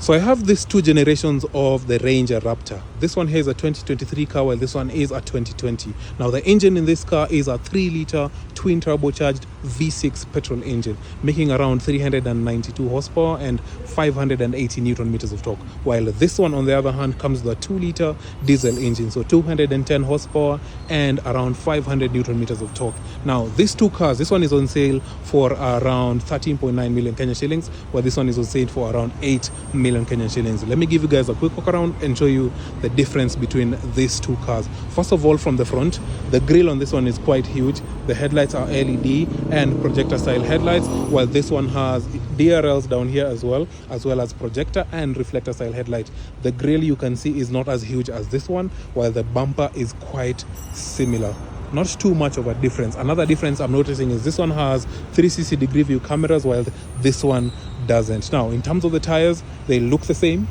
So I have these two generations of the Ranger Raptor. This one here is a 2023 car, while this one is a 2020. Now the engine in this car is a 3-liter twin turbocharged V6 petrol engine, making around 392 horsepower and 580 Newton meters of torque. While this one, on the other hand, comes with a 2-liter diesel engine, so 210 horsepower and around 500 Newton meters of torque. Now these two cars, this one is on sale for around 13.9 million Kenya shillings, while this one is on sale for around 8 million Kenyan shillings. Let me give you guys a quick walk around and show you the difference between these two cars. First of all, from the front, the grille on this one is quite huge. The headlights are LED and projector style headlights, while this one has DRLs down here as well as projector and reflector style headlight. The grille, you can see, is not as huge as this one, while the bumper is quite similar. Not too much of a difference. Another difference I'm noticing is this one has 360 degree view cameras, while this one doesn't. Now, in terms of the tires, they look the same.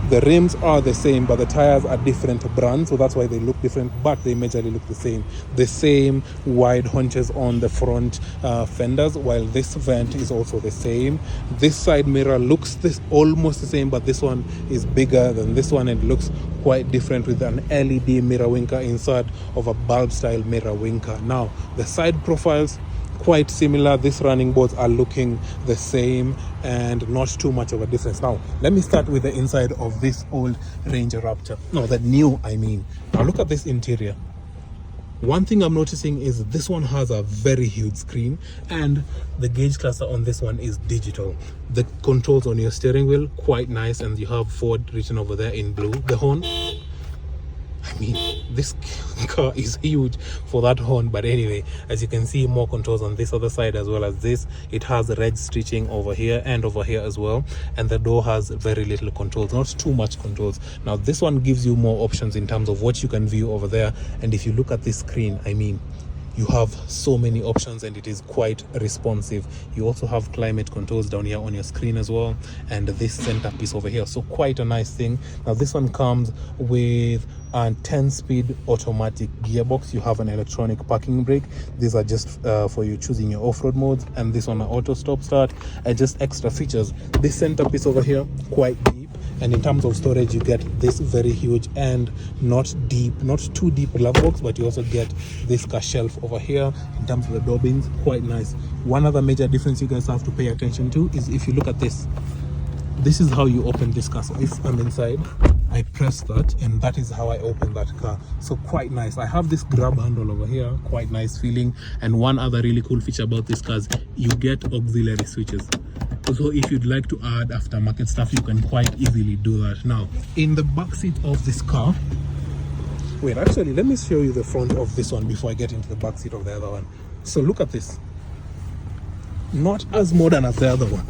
The rims are the same, but the tires are different brands, so that's why they look different, but they majorly look the same. The same wide haunches on the front fenders, while this vent is also the same. This side mirror looks almost the same, but this one is bigger than this one and looks quite different with an LED mirror winker instead of a bulb style mirror winker. Now, the side profiles, quite similar. These running boards are looking the same and not too much of a difference. Now, let me start with the inside of this old Ranger Raptor. No, the new, I mean. Now, look at this interior. One thing I'm noticing is this one has a very huge screen, and the gauge cluster on this one is digital. The controls on your steering wheel, quite nice, and you have Ford written over there in blue. The horn, I mean, this car is huge for that horn, but anyway, as you can see, more controls on this other side as well as this. It has red stitching over here and over here as well, and the door has very little controls, not too much controls. Now this one gives you more options in terms of what you can view over there, and if you look at this screen, I mean, you have so many options and it is quite responsive. You also have climate controls down here on your screen as well, and this centerpiece over here, so quite a nice thing. Now this one comes with a 10-speed automatic gearbox. You have an electronic parking brake. These are just for you choosing your off-road modes, and this one, an auto stop start, and just extra features. This centerpiece over here, quite deep, and in terms of storage, you get this very huge and not too deep glove box, but you also get this car shelf over here. In terms of the door bins, quite nice. One other major difference you guys have to pay attention to is if you look at this is how you open this car. So if I'm inside, I press that, and that is how I open that car. So quite nice. I have this grab handle over here, quite nice feeling. And one other really cool feature about this car is you get auxiliary switches. So if you'd like to add aftermarket stuff, you can quite easily do that. Now, in the back seat of this car, wait, actually, let me show you the front of this one before I get into the back seat of the other one. So look at this. Not as modern as the other one.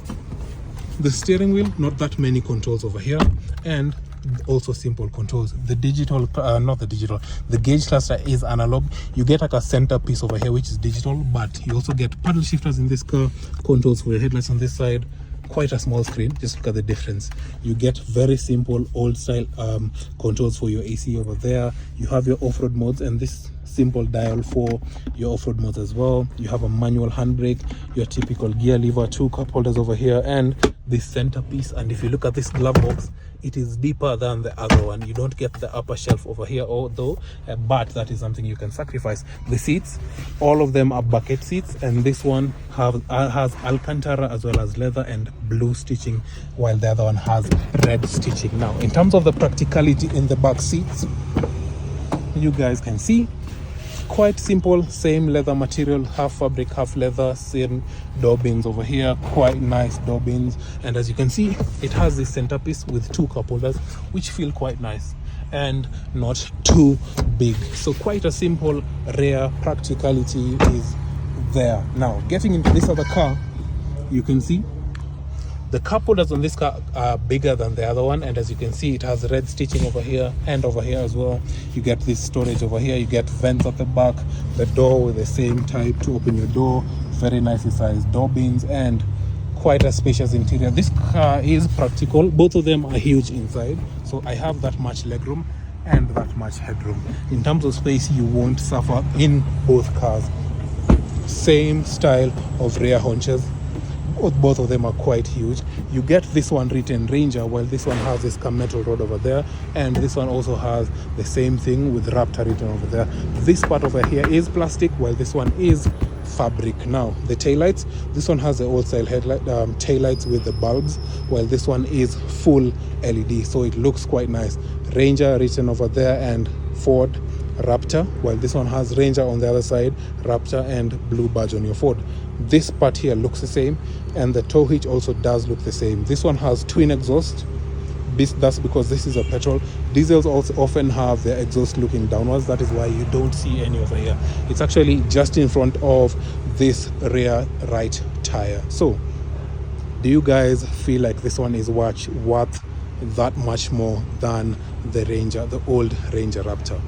The steering wheel, not that many controls over here, and also simple controls. The digital, the gauge cluster is analog. You get like a centerpiece over here which is digital, but you also get paddle shifters in this car, controls for your headlights on this side. Quite a small screen. Just look at the difference. You get very simple old style controls for your AC over there. You have your off-road modes and this simple dial for your off-road modes as well. You have a manual handbrake, your typical gear lever, 2 cup holders over here, and this centerpiece. And if you look at this glove box, it is deeper than the other one. You don't get the upper shelf over here, although, but that is something you can sacrifice. The seats, all of them are bucket seats, and this one has Alcantara as well as leather and blue stitching, while the other one has red stitching. Now, in terms of the practicality in the back seats, you guys can see, quite simple, same leather material, half fabric, half leather, same door bins over here, quite nice door bins. And as you can see, it has this centerpiece with 2 cup holders, which feel quite nice and not too big. So quite a simple, rare practicality is there. Now, getting into this other car, you can see the cup holders on this car are bigger than the other one, and as you can see, it has red stitching over here and over here as well. You get this storage over here, you get vents at the back, the door with the same type to open your door, very nicely sized door bins, and quite a spacious interior. This car is practical. Both of them are huge inside, so I have that much legroom and that much headroom. In terms of space, you won't suffer in both cars. Same style of rear haunches, both of them are quite huge. You get this one written Ranger, while this one has this metal rod over there, and this one also has the same thing with Raptor written over there. This part over here is plastic, while this one is fabric. Now the taillights, this one has the old style headlight taillights with the bulbs, while this one is full LED, so it looks quite nice. Ranger written over there and Ford Raptor, while this one has Ranger on the other side, Raptor and blue badge on your Ford. This part here looks the same, and the tow hitch also does look the same. This one has twin exhaust. That's because this is a petrol. Diesels also often have their exhaust looking downwards. That is why you don't see any over here. It's actually just in front of this rear right tire. So do you guys feel like this one is worth that much more than the Ranger, the old Ranger Raptor?